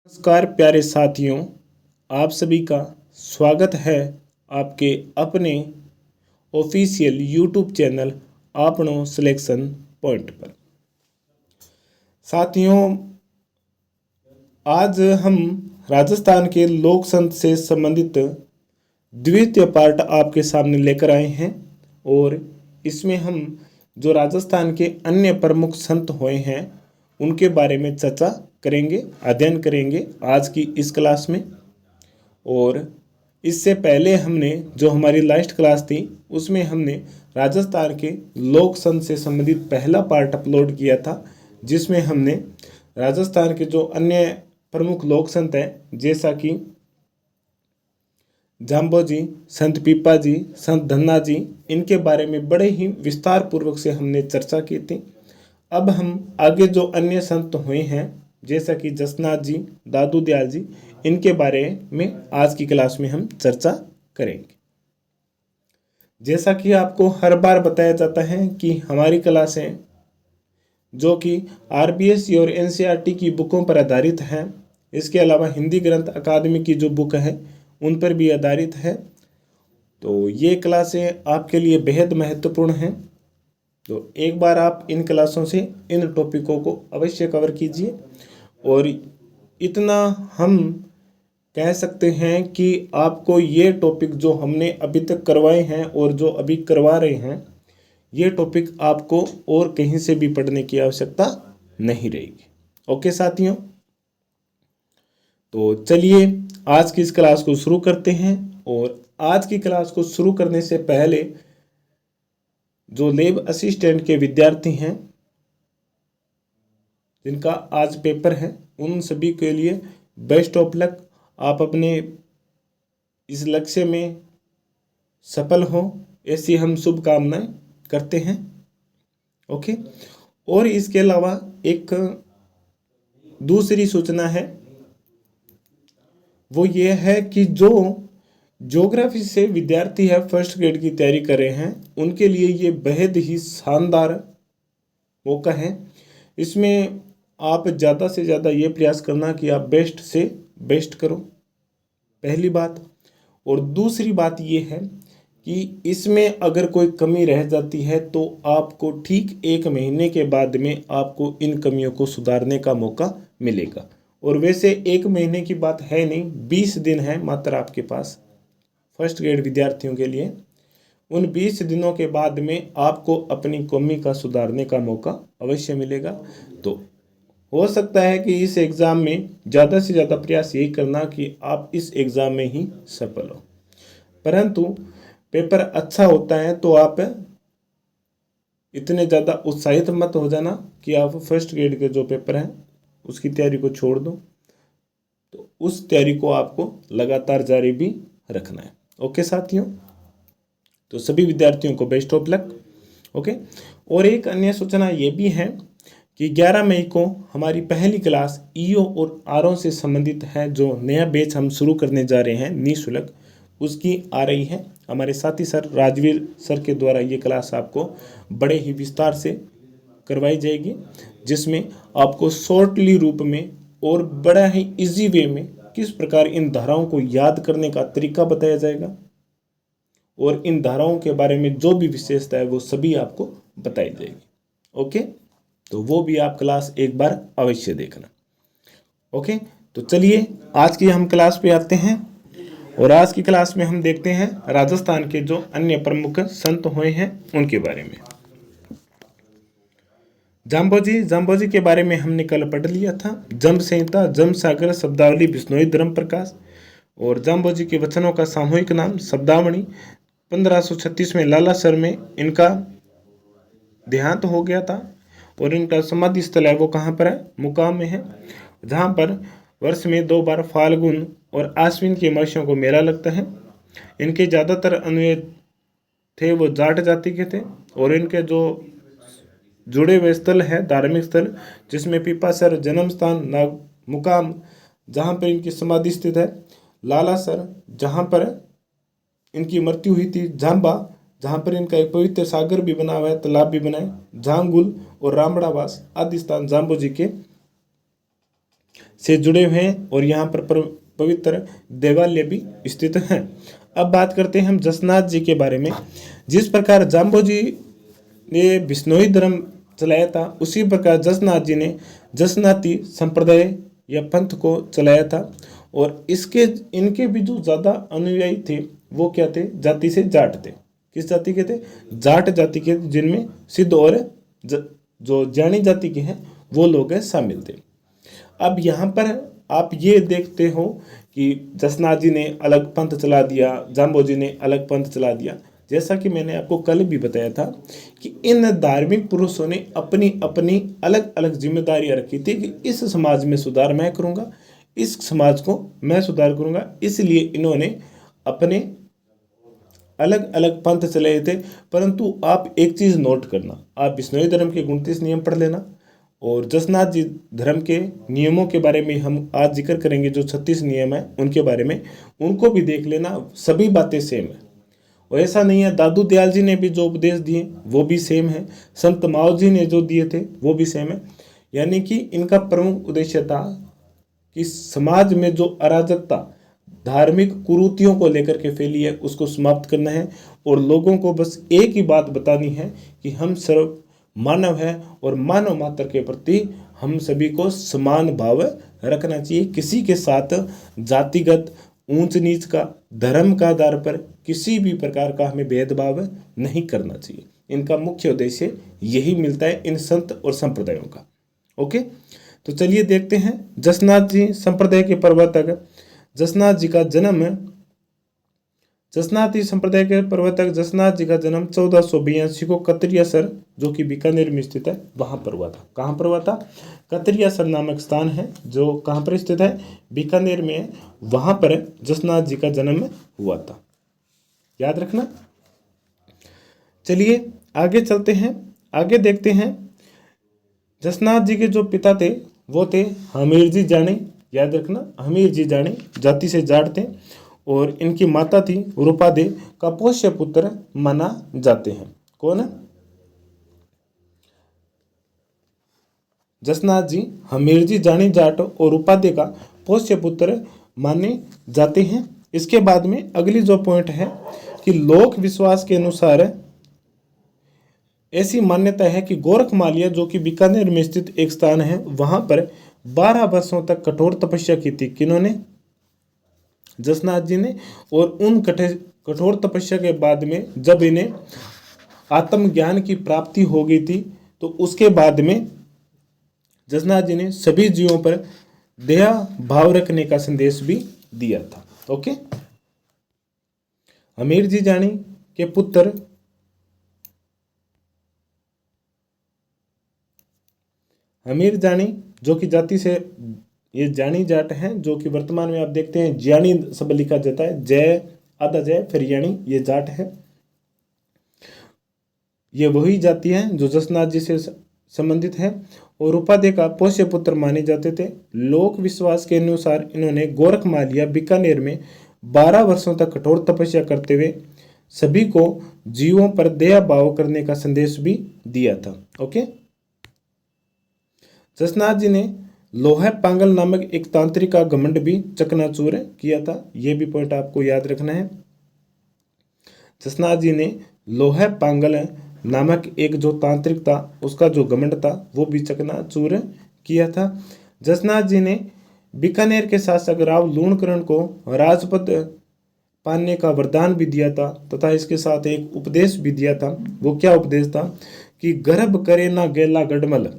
नमस्कार प्यारे साथियों, आप सभी का स्वागत है आपके अपने ऑफिशियल यूट्यूब चैनल आपनो सिलेक्शन पॉइंट पर। साथियों, आज हम राजस्थान के लोक संत से संबंधित द्वितीय पार्ट आपके सामने लेकर आए हैं और इसमें हम जो राजस्थान के अन्य प्रमुख संत हुए हैं उनके बारे में चर्चा करेंगे, अध्ययन करेंगे आज की इस क्लास में। और इससे पहले हमने जो हमारी लास्ट क्लास थी उसमें हमने राजस्थान के लोक संत से संबंधित पहला पार्ट अपलोड किया था, जिसमें हमने राजस्थान के जो अन्य प्रमुख लोक संत हैं जैसा कि जाम्बो जी, संत पीपा जी, संत धन्ना जी, इनके बारे में बड़े ही विस्तार पूर्वक से हमने चर्चा की थी। अब हम आगे जो अन्य संत हुए हैं जैसा कि जसनाथ जी, दादू दयाल जी, इनके बारे में आज की क्लास में हम चर्चा करेंगे। जैसा कि आपको हर बार बताया जाता है कि हमारी क्लासें जो कि आरबीएससी और एनसीईआरटी की बुकों पर आधारित हैं, इसके अलावा हिंदी ग्रंथ अकादमी की जो बुक है उन पर भी आधारित है। तो ये क्लासें आपके लिए बेहद महत्वपूर्ण हैं। तो एक बार आप इन क्लासों से इन टॉपिकों को अवश्य कवर कीजिए। और इतना हम कह सकते हैं कि आपको ये टॉपिक जो हमने अभी तक करवाए हैं और जो अभी करवा रहे हैं, ये टॉपिक आपको और कहीं से भी पढ़ने की आवश्यकता नहीं रहेगी। ओके साथियों, तो चलिए आज की इस क्लास को शुरू करते हैं। और आज की क्लास को शुरू करने से पहले जो लैब असिस्टेंट के विद्यार्थी हैं जिनका आज पेपर है, उन सभी के लिए बेस्ट ऑफ लक। आप अपने इस लक्ष्य में सफल हो, ऐसी हम शुभकामनाएं करते हैं। ओके, और इसके अलावा एक दूसरी सूचना है, वो ये है कि जो ज्योग्राफी से विद्यार्थी है फर्स्ट ग्रेड की तैयारी कर रहे हैं, उनके लिए ये बेहद ही शानदार मौका है। इसमें आप ज़्यादा से ज़्यादा ये प्रयास करना कि आप बेस्ट से बेस्ट करो, पहली बात। और दूसरी बात ये है कि इसमें अगर कोई कमी रह जाती है तो आपको ठीक 1 महीने के बाद में आपको इन कमियों को सुधारने का मौका मिलेगा। और वैसे 1 महीने की बात है नहीं, 20 दिन है मात्र आपके पास फर्स्ट ग्रेड विद्यार्थियों के लिए। उन 20 दिनों के बाद में आपको अपनी कमी का सुधारने का मौका अवश्य मिलेगा। तो हो सकता है कि इस एग्ज़ाम में ज़्यादा से ज़्यादा प्रयास यही करना कि आप इस एग्ज़ाम में ही सफल हो। परंतु पेपर अच्छा होता है तो आप इतने ज़्यादा उत्साहित मत हो जाना कि आप फर्स्ट ग्रेड के जो पेपर हैं उसकी तैयारी को छोड़ दो। तो उस तैयारी को आपको लगातार जारी भी रखना है। ओके साथियों, तो सभी विद्यार्थियों को बेस्ट ऑफ लक। ओके, और एक अन्य सूचना ये भी है कि 11 मई को हमारी पहली क्लास ईओ और आरओ से संबंधित है, जो नया बैच हम शुरू करने जा रहे हैं निःशुल्क, उसकी आ रही है। हमारे साथी सर राजवीर सर के द्वारा ये क्लास आपको बड़े ही विस्तार से करवाई जाएगी, जिसमें आपको शॉर्टली रूप में और बड़ा ही इजी वे में किस प्रकार इन धाराओं को याद करने का तरीका बताया जाएगा और इन धाराओं के बारे में जो भी विशेषता है वो सभी आपको बताई जाएगी। ओके, तो वो भी आप क्लास एक बार अवश्य देखना। ओके, तो चलिए आज की हम क्लास पे आते हैं। और आज की क्लास में हम देखते हैं राजस्थान के जो अन्य प्रमुख संत हुए हैं उनके बारे में। जाम्बो जी के बारे में हमने कल पढ़ लिया था। जम्ब संहिता, जम्ब सागर, शब्दावली, बिश्नोई धर्म प्रकाश। और जाम्बो जी के वचनों का सामूहिक नाम शब्दावली। 1536 में लाला सर में इनका देहांत हो गया था और इनका समाधि स्थल है वो कहाँ पर है, मुकाम में है, जहाँ पर वर्ष में 2 बार फाल्गुन और आश्विन के मासों को मेला लगता है। इनके ज़्यादातर अनुयायी थे वो जाट जाति के थे। और इनके जो जुड़े हुए स्थल है धार्मिक स्थल, जिसमें पीपासर जन्म स्थान नाग मुकाम जहाँ पर इनकी समाधि स्थित है, लालासर जहाँ पर इनकी मृत्यु हुई थी, झांबा जहाँ पर इनका एक पवित्र सागर भी बना हुआ है, तालाब भी बनाए, झांगुल और रामड़ावास आदि स्थान जाम्बो जी के से जुड़े हुए हैं और यहाँ पर पवित्र देवालय भी स्थित हैं। अब बात करते हैं हम जसनाथ जी के बारे में। जिस प्रकार जाम्बोजी ने बिश्नोई धर्म चलाया था, उसी प्रकार जसनाथ जी ने जसनाती संप्रदाय या पंथ को चलाया था। और इनके भी जो ज़्यादा अनुयायी थे वो क्या थे, जाति से जाट थे। किस जाति के थे, जाट जाति के, जिनमें सिद्ध और जो जानी जाति के हैं वो लोग शामिल थे। अब यहाँ पर आप ये देखते हो कि जसनाथ जी ने अलग पंथ चला दिया, जाम्बोजी ने अलग पंथ चला दिया। जैसा कि मैंने आपको कल भी बताया था कि इन धार्मिक पुरुषों ने अपनी अपनी अलग अलग जिम्मेदारियां रखी थी कि इस समाज में सुधार मैं करूँगा, इस समाज को मैं सुधार करूँगा। इसलिए इन्होंने अपने अलग अलग पंथ चलाए थे। परंतु आप एक चीज़ नोट करना, आप बिश्नोई धर्म के 29 नियम पढ़ लेना, और जसनाथ जी धर्म के नियमों के बारे में हम आज जिक्र करेंगे। जो 36 नियम है उनके बारे में, उनको भी देख लेना। सभी बातें सेम है, और ऐसा नहीं है। दादू दयाल जी ने भी जो उपदेश दिए वो भी सेम है, संत माओ जी ने जो दिए थे वो भी सेम है। यानी कि इनका प्रमुख उद्देश्य था कि समाज में जो अराजकता, धार्मिक कुरीतियों को लेकर के फैली है, उसको समाप्त करना है। और लोगों को बस एक ही बात बतानी है कि हम सर्व मानव है, और मानव मात्र के प्रति हम सभी को समान भाव रखना चाहिए। किसी के साथ जातिगत ऊंच नीच का, धर्म का आधार पर किसी भी प्रकार का हमें भेदभाव नहीं करना चाहिए। इनका मुख्य उद्देश्य यही मिलता है इन संत और संप्रदायों का। ओके, तो चलिए देखते हैं जसनाथ जी संप्रदाय के प्रवर्तक। जसनाथ जी का जन्म, जसनाती संप्रदाय के प्रवर्तक जसनाथ जी का जन्म 1482 को कतरियासर, जो कि बीकानेर में स्थित है, वहां पर हुआ था। कहां पर हुआ था, कतरियासर नामक स्थान है जो कहां पर स्थित है, बीकानेर में है। वहां पर जसनाथ जी का जन्म हुआ था, याद रखना। चलिए आगे चलते हैं, आगे देखते हैं। जसनाथ जी के जो पिता थे वो थे हमीर जी जानी, याद रखना, हमीर जी जानी जाति से जाट थे। और इनकी माता थी रूपादे का पोष्य पुत्र माना जाते हैं। कौन है, जसनाथ जी हमीर जी जानी जाट और रूपादे का पोष्य पुत्र माने जाते हैं। इसके बाद में अगली जो पॉइंट है कि लोक विश्वास के अनुसार ऐसी मान्यता है कि गोरखमालिया, जो कि बीकानेर में स्थित एक स्थान है, वहां पर 12 वर्षों तक कठोर तपस्या की थी। किन्होंने, जसनाथ जी ने। और उन कठोर तपस्या के बाद में जब इन्हें आत्मज्ञान की प्राप्ति हो गई थी, तो उसके बाद में जसनाथ जी ने सभी जीवों पर दया भाव रखने का संदेश भी दिया था। ओके, हमीर जी जानी के पुत्र हमीर जानी, जो कि जाति से ये जानी जाट हैं, जो कि वर्तमान में आप देखते हैं ज्यानी शब्द लिखा जाता है, जय आधा जय फिर यानी, ये जाट है। ये वही जाति है जो जसनाथ जी से संबंधित है और रूपादे का पोष्य पुत्र माने जाते थे। लोक विश्वास के अनुसार इन्होंने गोरखमालिया बीकानेर में 12 वर्षों तक कठोर तपस्या करते हुए सभी को जीवों पर दया भाव करने का संदेश भी दिया था। ओके, जसनाथ जी ने लोहा पांगल नामक एक तांत्रिक का घमंड भी चकनाचूर किया था। यह भी पॉइंट आपको याद रखना है। जसनाथ जी ने लोहा पांगल नामक एक जो तांत्रिक था, उसका जो घमंड था वो भी चकनाचूर किया था। जसनाथ जी ने बीकानेर के शासक राव लूणकरण को राजपद पाने का वरदान भी दिया था, तथा इसके साथ एक उपदेश भी दिया था। वो क्या उपदेश था कि गर्भ करे ना गेला गडमल,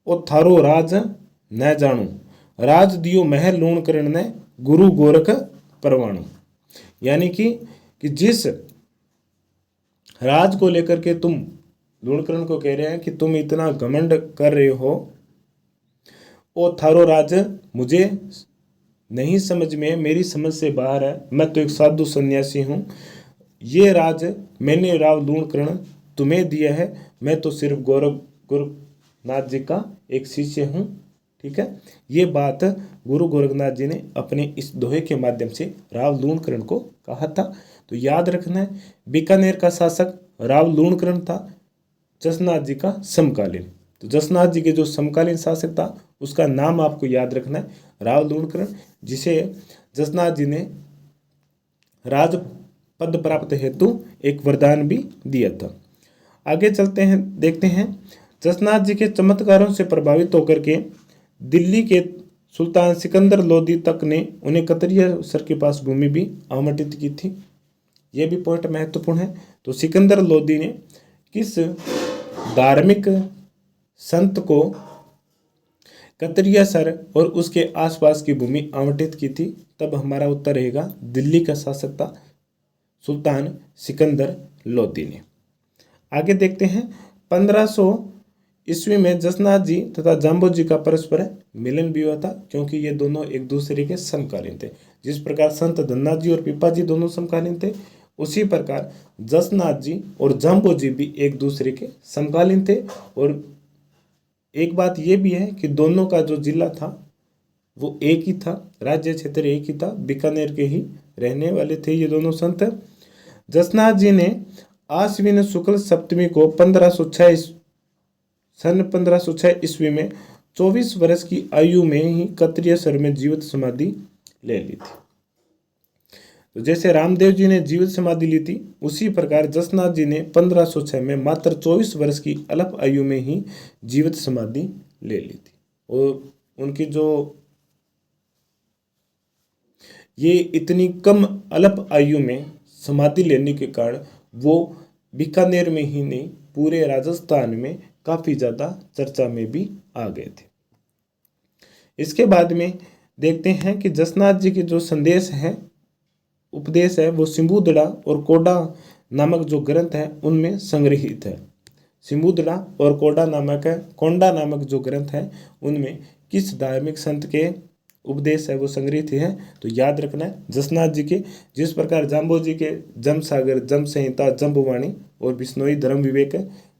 ओ थारो राज न जानू, राज दियो मह लूणकरण ने गुरु गोरख परवाणु। यानी कि जिस राज को लेकर के तुम लूणकरण को कह रहे हैं कि तुम इतना घमंड कर रहे हो, ओ थारो राज मुझे नहीं समझ में, मेरी समझ से बाहर है, मैं तो एक साधु सन्यासी हूँ। ये राज मैंने राव लूणकरण तुम्हें दिया है, मैं तो सिर्फ गोरखनाथ जी का एक शिष्य हूँ। ठीक है, ये बात गुरु गोरखनाथ जी ने अपने इस दोहे के माध्यम से राव लूणकरण को कहा था। तो याद रखना है, बीकानेर का शासक राव लूणकरण था जसनाथ जी का समकालीन। तो जसनाथ जी के जो समकालीन शासक था उसका नाम आपको याद रखना है, राव लूणकरण, जिसे जसनाथ जी ने राज पद प्राप्त हेतु एक वरदान भी दिया था। आगे चलते हैं, देखते हैं। जसनाथ जी के चमत्कारों से प्रभावित होकर के दिल्ली के सुल्तान सिकंदर लोदी तक ने उन्हें कतरिया सर के पास भूमि भी आवंटित की थी। यह भी पॉइंट महत्वपूर्ण है। तो सिकंदर लोदी ने किस धार्मिक संत को कतरिया सर और उसके आसपास की भूमि आवंटित की थी? तब हमारा उत्तर रहेगा दिल्ली का शासक था सुल्तान सिकंदर लोदी ने। आगे देखते हैं। 1500 ईस्वी में जसनाथ जी तथा जाम्बो जी का परस्पर मिलन भी हुआ था, क्योंकि ये दोनों एक दूसरे के समकालीन थे। जिस प्रकार संत धन्नाथ जी और पीपा जी दोनों समकालीन थे, उसी प्रकार जसनाथ जी और जाम्बो जी भी एक दूसरे के समकालीन थे। और एक बात यह भी है कि दोनों का जो जिला था वो एक ही था, राज्य क्षेत्र एक ही था, बीकानेर के ही रहने वाले थे ये दोनों संत। जसनाथ जी ने आश्विन शुक्ल सप्तमी को 1506 ईस्वी में 24 वर्ष की आयु में ही कतरिया सर में जीवित समाधि ले ली थी। तो जैसे रामदेव जी ने जीवित समाधि ली थी, उसी प्रकार जसनाथ जी ने 1506 में मात्र 24 वर्ष की अल्प आयु में ही जीवित समाधि ले ली थी। और उनकी जो ये इतनी कम अल्प आयु में समाधि लेने के कारण वो बीकानेर में ही नहीं पूरे राजस्थान में काफ़ी ज़्यादा चर्चा में भी आ गए थे। इसके बाद में देखते हैं कि जसनाथ जी के जो संदेश हैं, उपदेश है, वो सिंबुदड़ा और कोडा नामक जो ग्रंथ है उनमें संग्रहित है। सिंबुदड़ा और कोंडा नामक जो ग्रंथ है उनमें किस धार्मिक संत के उपदेश है वो संग्रहित है? तो याद रखना है जसनाथ जी के। जिस प्रकार जाम्बो जी के जम सागर, जम संहिता, जम्बवाणी और बिश्नोई धर्म विवेक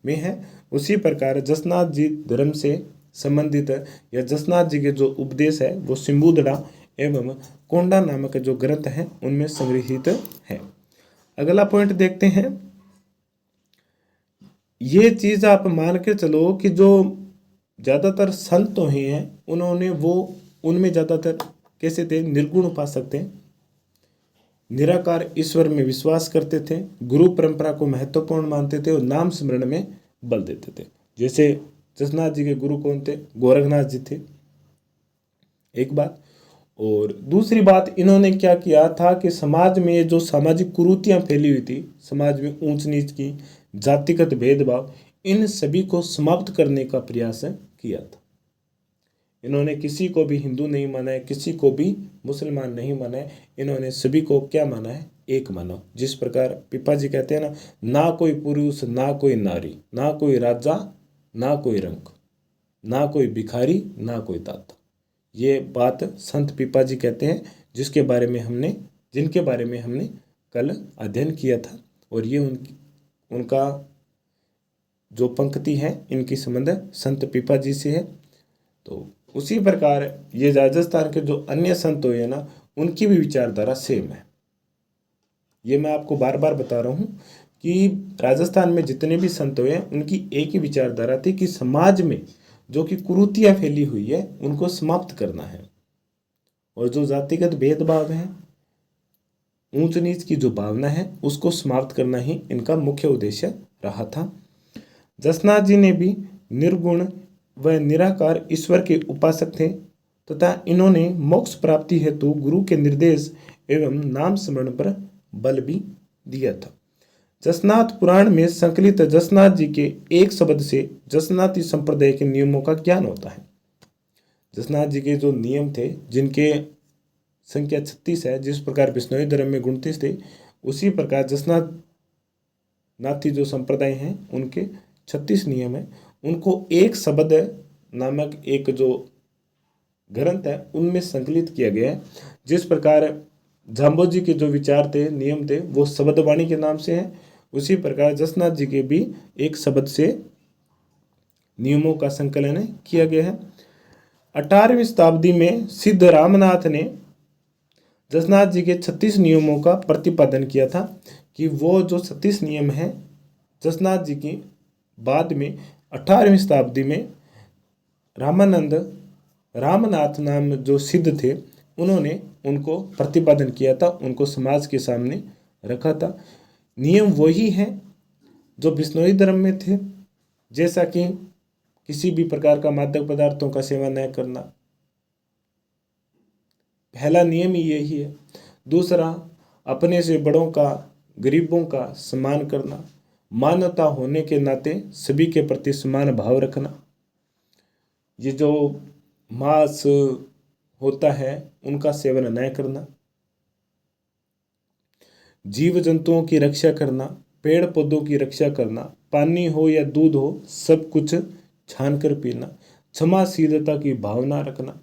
में है, उसी प्रकार जसनाथ जी धर्म से संबंधित या जसनाथ जी के जो उपदेश है वो सिंबुदड़ा एवं कोंडा नामक जो ग्रंथ है उनमें संग्रहित है। अगला पॉइंट देखते हैं। ये चीज आप मान के चलो कि जो ज्यादातर संत तो हैं उन्होंने वो उनमें ज्यादातर कैसे थे? निर्गुण उपासक थे, निराकार ईश्वर में विश्वास करते थे, गुरु परंपरा को महत्वपूर्ण मानते थे और नाम स्मरण में बल देते थे। जैसे जसनाथ जी के गुरु कौन थे? गोरखनाथ जी थे, एक बात। और दूसरी बात, इन्होंने क्या किया था कि समाज में जो सामाजिक कुरीतियां फैली हुई थी, समाज में ऊंच नीच की, जातिगत भेदभाव, इन सभी को समाप्त करने का प्रयास किया था। इन्होंने किसी को भी हिंदू नहीं माना है, किसी को भी मुसलमान नहीं माना है, इन्होंने सभी को क्या माना है? एक माना। जिस प्रकार पीपा जी कहते हैं ना कोई पुरुष, ना कोई नारी, ना कोई राजा, ना कोई रंक, ना कोई भिखारी, ना कोई दाता। ये बात संत पीपा जी कहते हैं, जिनके बारे में हमने कल अध्ययन किया था। और ये उनका जो पंक्ति है इनकी संबंध संत पीपा जी से है। तो उसी प्रकार ये राजस्थान के जो अन्य संत हुए ना, उनकी भी विचारधारा सेम है। ये मैं आपको बार बार बता रहा हूँ कि राजस्थान में जितने भी संत हुए उनकी एक ही विचारधारा थी कि समाज में जो कि कुरीतियां फैली हुई है उनको समाप्त करना है, और जो जातिगत भेदभाव है, ऊंच नीच की जो भावना है, उसको समाप्त करना ही इनका मुख्य उद्देश्य रहा था। जसनाथ जी ने भी निर्गुण व निराकार ईश्वर के उपासक थे तथा इन्होंने मोक्ष प्राप्ति हेतु गुरु के निर्देश एवं नाम स्मरण पर बल भी दिया था। जसनाथ पुराण में संकलित जसनाथ जी के एक शब्द से जसनाती संप्रदाय के नियमों का ज्ञान होता है। जसनाथ जी के जो नियम थे, जिनके संख्या 36 है, जिस प्रकार बिश्नोई धर्म में 29 थे, उसी प्रकार जसनाथ नाथी जो संप्रदाय हैं उनके 36 नियम है। उनको एक शब्द नामक एक जो ग्रंथ है उनमें संकलित किया गया है। जिस प्रकार जाम्बो जी के जो विचार थे, नियम थे, वो शब्दवाणी के नाम से हैं, उसी प्रकार जसनाथ जी के भी एक शब्द से नियमों का संकलन किया गया है। 18वीं शताब्दी में सिद्ध रामनाथ ने जसनाथ जी के 36 नियमों का प्रतिपादन किया था कि वो जो 36 नियम हैं जसनाथ जी की बाद में 18वीं शताब्दी में रामनाथ नाम जो सिद्ध थे, उन्होंने उनको प्रतिपादन किया था, उनको समाज के सामने रखा था। नियम वही हैं जो बिश्नोई धर्म में थे, जैसा कि किसी भी प्रकार का मादक पदार्थों का सेवन न करना, पहला नियम ही यही है। दूसरा, अपने से बड़ों का, गरीबों का सम्मान करना, मानवता होने के नाते सभी के प्रति समान भाव रखना। ये जो मांस होता है उनका सेवन न करना, जीव जंतुओं की रक्षा करना, पेड़ पौधों की रक्षा करना, पानी हो या दूध हो सब कुछ छान कर पीना, क्षमाशीलता की भावना रखना,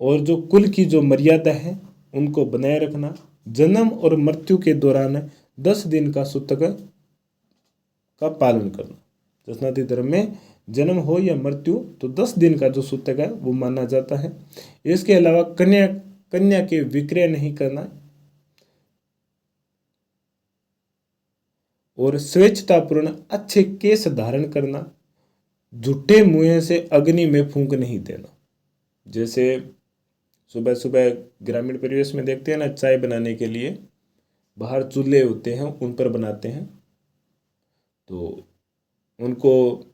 और जो कुल की जो मर्यादा है उनको बनाए रखना। जन्म और मृत्यु के दौरान 10 दिन का सूतक का पालन करना। जसनाती धर्म में जन्म हो या मृत्यु तो 10 दिन का जो सूतक है वो माना जाता है। इसके अलावा कन्या के विक्रय नहीं करना और स्वेच्छतापूर्ण अच्छे केस धारण करना, झूठे मुंह से अग्नि में फूंक नहीं देना। जैसे सुबह सुबह ग्रामीण परिवेश में देखते हैं ना, चाय बनाने के लिए बाहर चूल्हे होते हैं, उन पर बनाते हैं, तो उनको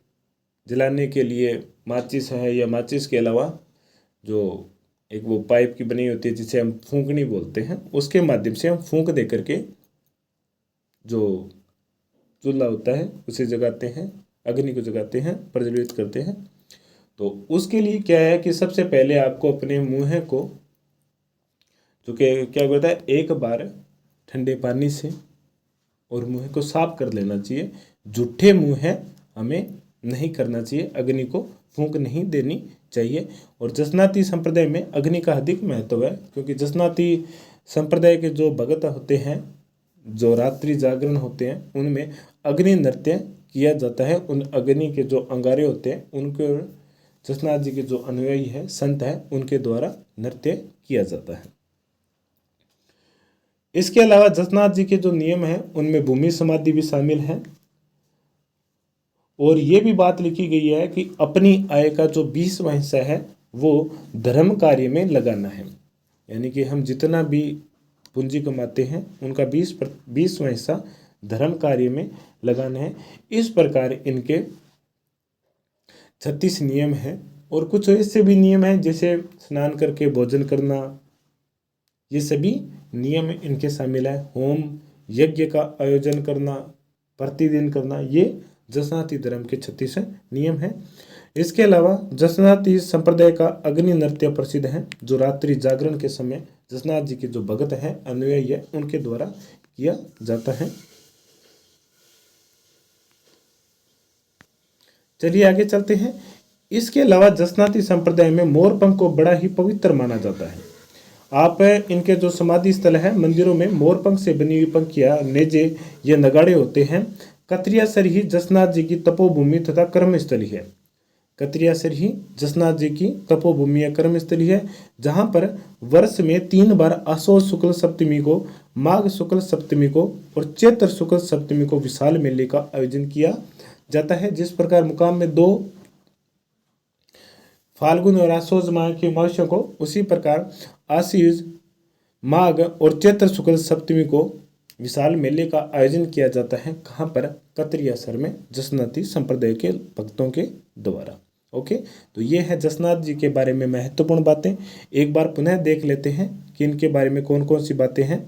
जलाने के लिए माचिस है, या माचिस के अलावा जो एक वो पाइप की बनी होती है जिसे हम फूंकनी बोलते हैं, उसके माध्यम से हम फूंक दे करके जो चूल्हा होता है उसे जगाते हैं, अग्नि को जगाते हैं, प्रज्वलित करते हैं। तो उसके लिए क्या है कि सबसे पहले आपको अपने मुंह को, जो कि क्या होता है, एक बार ठंडे पानी से और मुंह को साफ कर लेना चाहिए। झूठे मुंह हमें नहीं करना चाहिए, अग्नि को फूंक नहीं देनी चाहिए। और जसनाती संप्रदाय में अग्नि का अधिक महत्व है, क्योंकि जसनाती संप्रदाय के जो भगत होते हैं, जो रात्रि जागरण होते हैं, उनमें अग्नि नृत्य किया जाता है। उन अग्नि के जो अंगारे होते हैं उनको जसनाथ जी के जो अनुयायी है, संत है, उनके द्वारा नृत्य किया जाता है। इसके अलावा जसनाथ जी के जो नियम हैं उनमें भूमि समाधि भी शामिल है, और ये भी बात लिखी गई है कि अपनी आय का जो 20वां हिस्सा है वो धर्म कार्य में लगाना है। यानी कि हम जितना भी पूंजी कमाते हैं उनका 20वां हिस्सा धर्म कार्य में लगाना है। इस प्रकार इनके 36 नियम हैं। और कुछ ऐसे भी नियम हैं जैसे स्नान करके भोजन करना, ये सभी नियम इनके शामिल है। होम यज्ञ का आयोजन करना, प्रतिदिन करना, ये जसनाती धर्म के 36 नियम हैं। इसके अलावा जसनाती संप्रदाय का अग्नि नृत्य प्रसिद्ध है, जो रात्रि जागरण के समय जसनाथ जी के जो भगत हैं, अनुयायी है, उनके द्वारा किया जाता है। चलिए आगे चलते हैं। इसके अलावा जसनाती संप्रदाय में मोरपंख को बड़ा ही पवित्र माना जाता है। आप इनके जो समाधि स्थल है, मंदिरों में मोरपंख से बनी हुई पंखियां, नेजे या नगाड़े होते हैं। कतरियासर ही जसनाथ जी की तपोभूमि तथा कर्मस्थली है। कतरियासर ही जसनाथ जी की तपोभूमि या कर्मस्थली है, जहां पर वर्ष में 3 बार आषाढ़ शुक्ल सप्तमी को, माघ शुक्ल सप्तमी को और चैत्र शुक्ल सप्तमी को विशाल मेले का आयोजन किया जाता है। जिस प्रकार मुकाम में 2 फाल्गुन और आश्वज माह की अमावस्या को, उसी प्रकार आश्विज, माघ और चैत्र शुक्ल सप्तमी को विशाल मेले का आयोजन किया जाता है। कहाँ पर? कतरियासर में, जसनाती संप्रदाय के भक्तों के द्वारा। ओके, तो ये है जसनाथ जी के बारे में महत्वपूर्ण बातें। एक बार पुनः देख लेते हैं कि इनके बारे में कौन कौन सी बातें हैं।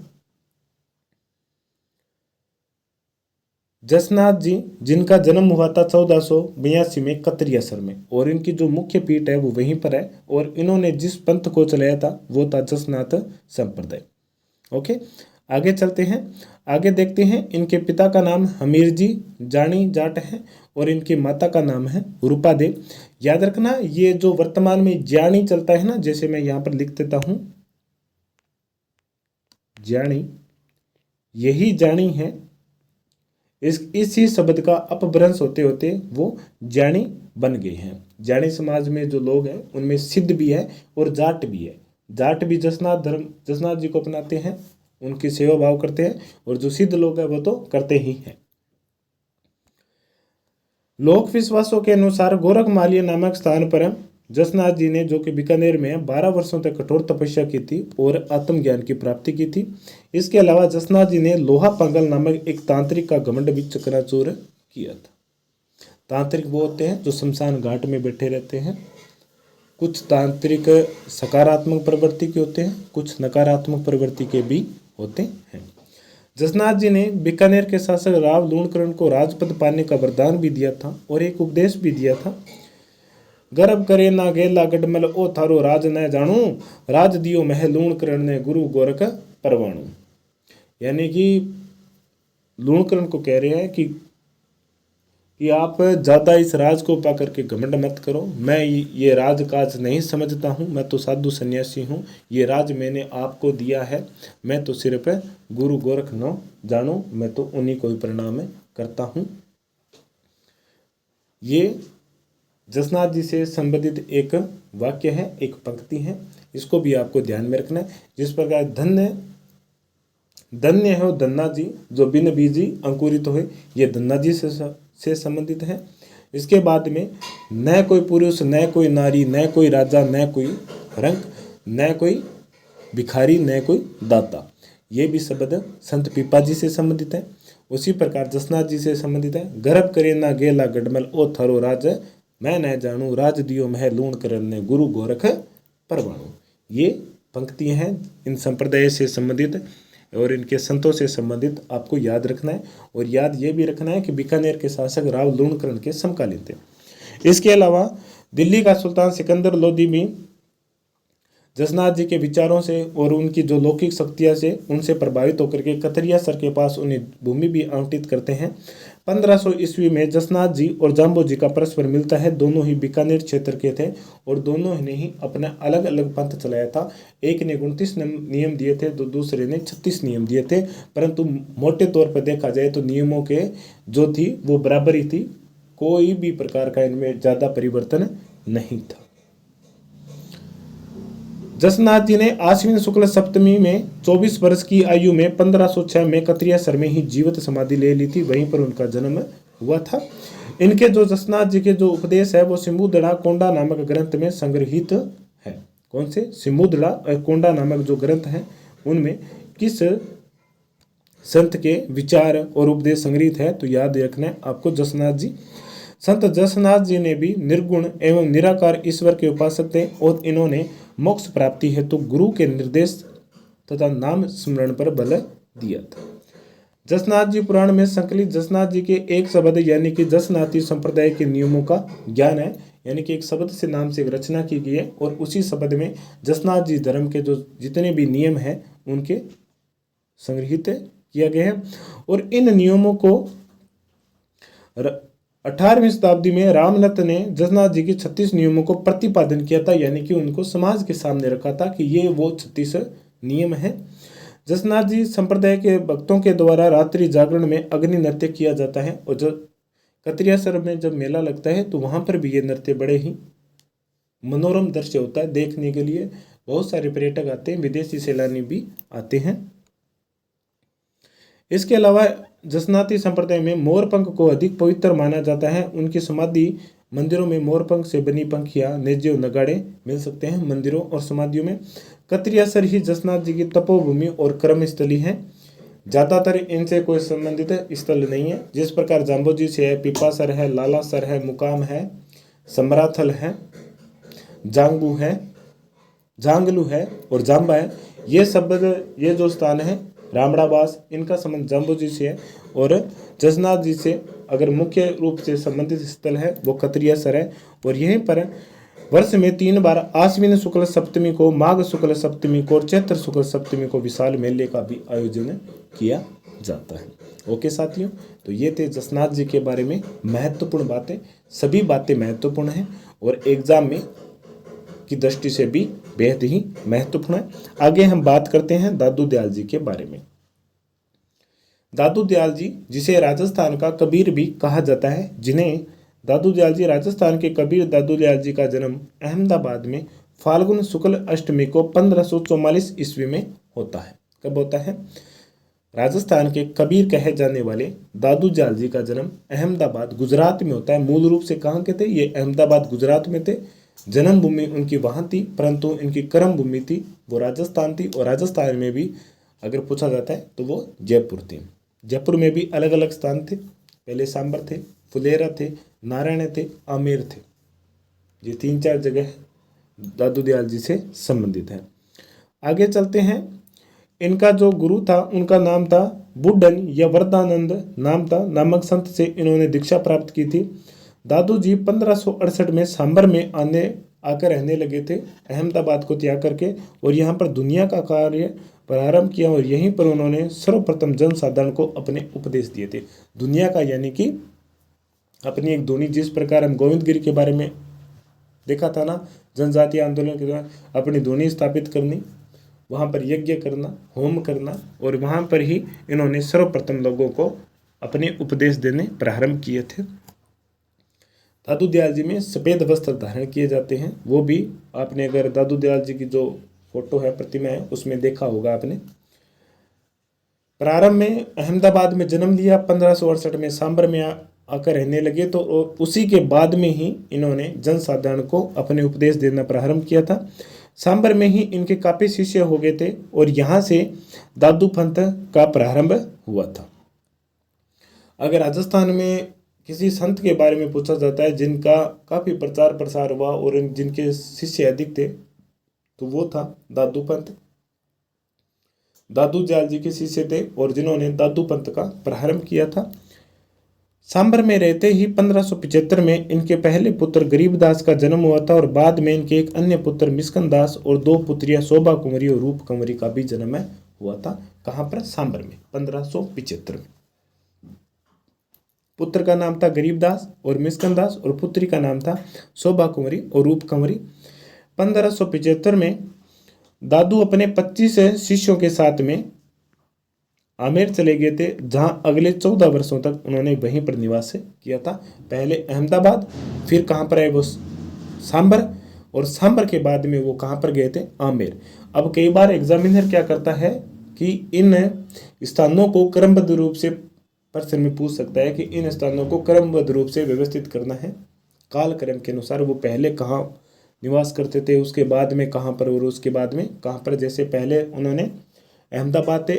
जसनाथ जी, जिनका जन्म हुआ था 1482 में कतरियासर में, और इनकी जो मुख्य पीठ है वो वहीं पर है, और इन्होंने जिस पंथ को चलाया था वो था जसनाथ संप्रदाय। ओके, आगे चलते हैं। आगे देखते हैं। इनके पिता का नाम हमीर जी जानी जाट है, और इनकी माता का नाम है रूपा देव। याद रखना, ये जो वर्तमान में जानी चलता है ना, जैसे मैं यहाँ पर लिख देता हूँ जानी, यही जानी है। इसी शब्द का अपभ्रंश होते होते वो जानी बन गए हैं। जानी समाज में जो लोग हैं उनमें सिद्ध भी है और जाट भी है। जाट भी जसनाथ जी को अपनाते हैं, उनकी सेवा भाव करते हैं, और जो सिद्ध लोग हैं वो तो करते ही हैं। लोक विश्वासों के अनुसार गोरखमालिया नामक स्थान पर जसनाथ जी ने, जो कि बीकानेर में है, 12 वर्षों तक कठोर तपस्या की थी और आत्मज्ञान की प्राप्ति की थी। इसके अलावा जसनाथ जी ने लोहा पांगल नामक एक तांत्रिक का घमंड भी चकनाचूर किया था। तांत्रिक वो होते हैं जो शमशान घाट में बैठे रहते हैं। कुछ तांत्रिक सकारात्मक प्रवृत्ति के होते हैं, कुछ नकारात्मक प्रवृत्ति के भी होते हैं। जसनाथ जी ने बीकानेर के शासक राव लूणकरण को राजपद पाने का वरदान भी दिया था और एक उपदेश भी दिया था। गर्भ करे ना गेला गडमल ओ थारो राज न जानू, राज दियो मह लूणकरण ने गुरु गोरख परवाणु। यानी कि लूणकरण को कह रहे हैं कि आप ज़्यादा इस राज को पा करके घमंड मत करो। मैं ये राजकाज नहीं समझता हूँ, मैं तो साधु सन्यासी हूँ, ये राज मैंने आपको दिया है, मैं तो सिर्फ गुरु गोरख न जानू, मैं तो उन्हीं को ही प्रणाम करता हूँ। ये जसनाथ जी से संबंधित एक वाक्य है, एक पंक्ति है, इसको भी आपको ध्यान में रखना है। जिस प्रकार धन्य धन्य है धन्ना जी जो बिन बीजी अंकुरित हो, ये धन्ना जी से संबंधित है। इसके बाद में न कोई पुरुष, न कोई नारी, न कोई राजा, न कोई रंक, न कोई भिखारी, न कोई दाता, ये भी शब्द संत पीपा जी से संबंधित है। उसी प्रकार जसनाथ जी से संबंधित है। गर्भ करे ना गेला गडमल ओ थारो राज मैं न जानू, राज दियो मह लूण करन ने गुरु गोरख परवाणु। ये पंक्तियां हैं इन संप्रदाय से संबंधित और इनके संतों से संबंधित, आपको याद रखना है। और याद ये भी रखना है कि बीकानेर के शासक राव लूणकरण के समकालीन थे। इसके अलावा दिल्ली का सुल्तान सिकंदर लोदी भी जसनाथ जी के विचारों से और उनकी जो लौकिक शक्तियाँ से उनसे प्रभावित होकर के कतरिया सर के पास उन्हें भूमि भी आवंटित करते हैं। 1500 ईस्वी में जसनाथ जी और जाम्बो जी का परस्पर मिलता है। दोनों ही बीकानेर क्षेत्र के थे और दोनों ने ही अपना अलग अलग पंथ चलाया था। एक ने 29 नियम दिए थे तो दूसरे ने 36 नियम दिए थे, परंतु मोटे तौर पर देखा जाए तो नियमों के जो थी वो बराबर ही थी, कोई भी प्रकार का इनमें ज़्यादा परिवर्तन नहीं था। जसनाथ जी ने आश्विन शुक्ल सप्तमी में 24 वर्ष की आयु में 1506 में कतरिया सर में ही जीवित समाधि ले ली थी, वहीं पर उनका जन्म हुआ था। इनके जो जसनाथ जी के जो उपदेश है वो सिम्बुदड़ा कोंडा नामक ग्रंथ में संग्रहित है। कौन से? सिम्बुदड़ा और कोंडा नामक जो ग्रंथ हैं उनमें किस संत के विचार और उपदेश संग्रहित है, तो याद रखना है आपको जसनाथ जी। संत जसनाथ जी ने भी निर्गुण एवं निराकार ईश्वर के उपासक थे और इन्होंने मोक्ष प्राप्ति हेतु गुरु के निर्देश तथा नाम स्मरण पर बल दिया था। जसनाथ जी पुराण में संकलित जसनाथ जी के एक शब्द यानी कि जसनाथी संप्रदाय के नियमों का ज्ञान है, यानी कि एक शब्द से नाम से एक रचना की गई है और उसी शब्द में जसनाथ जी धर्म के जो जितने भी नियम हैं उनके संग्रहित किया गया है। और इन नियमों को 18वीं शताब्दी में रामनत ने जसनाथ जी के 36 नियमों को प्रतिपादन किया था, यानी कि उनको समाज के सामने रखा था कि ये वो 36 नियम हैं। जसनाथ जी संप्रदाय के भक्तों के द्वारा रात्रि जागरण में अग्नि नृत्य किया जाता है और जब कतरियासर में जब मेला लगता है तो वहाँ पर भी ये नृत्य बड़े ही मनोरम दृश्य होता है देखने के लिए। बहुत सारे पर्यटक आते हैं, विदेशी सैलानी भी आते हैं। इसके अलावा जसनाती संप्रदाय में मोरपंख को अधिक पवित्र माना जाता है। उनकी समाधि मंदिरों में मोरपंख से बनी पंखियां, नेजे और नगाड़े मिल सकते हैं मंदिरों और समाधियों में। कतरियासर ही जसनाथ जी की तपोभूमि और कर्मस्थली है। ज़्यादातर इनसे कोई संबंधित स्थल नहीं है। जिस प्रकार जाम्बो जी से है, पिपासर है, लालासर है, मुकाम है, समराथल है, जांगू है, जांगलू है और जाम्बा है, ये जो स्थान है रामड़ाबास, इनका संबंध जाम्बो जी से है। और जसनाथ जी से अगर मुख्य रूप से संबंधित स्थल है वो कतरियासर है। और यहीं पर वर्ष में 3 बार आश्विन शुक्ल सप्तमी को, माघ शुक्ल सप्तमी को और चैत्र शुक्ल सप्तमी को विशाल मेले का भी आयोजन किया जाता है। ओके साथियों, तो ये थे जसनाथ जी के बारे में महत्वपूर्ण बातें। सभी बातें महत्वपूर्ण हैं और एग्जाम में की दृष्टि से भी बेहद ही महत्वपूर्ण है। आगे हम बात करते हैं दादू दयाल जी के बारे में। दादू दयाल जी, जिसे राजस्थान का कबीर भी कहा जाता है, जिन्हें दादू दयाल जी राजस्थान के कबीर दादू दयाल जी का जन्म अहमदाबाद में फाल्गुन शुक्ल अष्टमी को 1544 ईस्वी में होता है। कब होता है? राजस्थान के कबीर कहे जाने वाले दादू जाल जी का जन्म अहमदाबाद गुजरात में होता है। मूल रूप से कहाँ के थे ये? अहमदाबाद गुजरात में थे। जन्मभूमि उनकी वहाँ थी, परंतु इनकी कर्म भूमि थी वो राजस्थान थी। और राजस्थान में भी अगर पूछा जाता है तो वो जयपुर थी। जयपुर में भी अलग अलग स्थान थे। पहले सांबर थे, फुलेरा थे, नारायण थे, आमेर थे। ये 3-4 जगह दादू दयाल जी से संबंधित है। आगे चलते हैं। इनका जो गुरु था उनका नाम था बुड्ढन या वरदानंद नाम था, नामक संत से इन्होंने दीक्षा प्राप्त की थी। दादू जी 1568 में सांबर में आकर रहने लगे थे, अहमदाबाद को त्याग करके, और यहाँ पर दुनिया का कार्य प्रारंभ किया। और यहीं पर उन्होंने सर्वप्रथम जनसाधारण को अपने उपदेश दिए थे। दुनिया का यानी कि अपनी एक ध्वनि, जिस प्रकार हम गोविंद गिरी के बारे में देखा था ना, जनजातीय आंदोलन के दौरान अपनी ध्वनि स्थापित करनी, वहाँ पर यज्ञ करना, होम करना, और वहाँ पर ही इन्होंने सर्वप्रथम लोगों को अपने उपदेश देने प्रारंभ किए थे। दादू दयाल जी में सफ़ेद वस्त्र धारण किए जाते हैं। वो भी आपने अगर दादू दयाल जी की जो फोटो है, प्रतिमा है, उसमें देखा होगा आपने। प्रारंभ में अहमदाबाद में जन्म लिया, 1568 में सांबर में आकर रहने लगे, तो उसी के बाद में ही इन्होंने जनसाधारण को अपने उपदेश देना प्रारंभ किया था। सांबर में ही इनके काफ़ी शिष्य हो गए थे और यहाँ से दादू पंथ का प्रारंभ हुआ था। अगर राजस्थान में किसी संत के बारे में पूछा जाता है जिनका काफ़ी प्रचार प्रसार हुआ और जिनके शिष्य अधिक थे, तो वो था दादू पंथ। दादू दयाल जी के शिष्य थे और जिन्होंने दादू पंथ का प्रारंभ किया था। सांबर में रहते ही 1575 में इनके पहले पुत्र गरीबदास का जन्म हुआ था और बाद में इनके एक अन्य पुत्र मिस्कन दास और 2 पुत्रियां शोभा कुंवरी और रूप कुंवरी का भी जन्म हुआ था। कहाँ पर? सांबर में 1575 में। पुत्र का नाम था गरीबदास और मिस्कन दास और पुत्री का नाम था शोभा कुंवरी और रूप कुंवरी। 1575 में दादू अपने 25 शिष्यों के साथ में आमेर चले गए थे, जहां अगले 14 वर्षों तक उन्होंने वहीं पर निवास किया था। पहले अहमदाबाद, फिर कहाँ पर आए वो? सांबर, और सांबर के बाद में वो कहाँ पर गए थे? आमेर। अब कई बार एग्जामिनर क्या करता है कि इन स्थानों को क्रमबद्ध रूप से प्रश्न में पूछ सकता है कि इन स्थानों को क्रमबद्ध रूप से व्यवस्थित करना है कालक्रम के अनुसार। वो पहले कहाँ निवास करते थे, उसके बाद में कहाँ पर, और उसके बाद में कहाँ पर। जैसे पहले उन्होंने अहमदाबाद थे,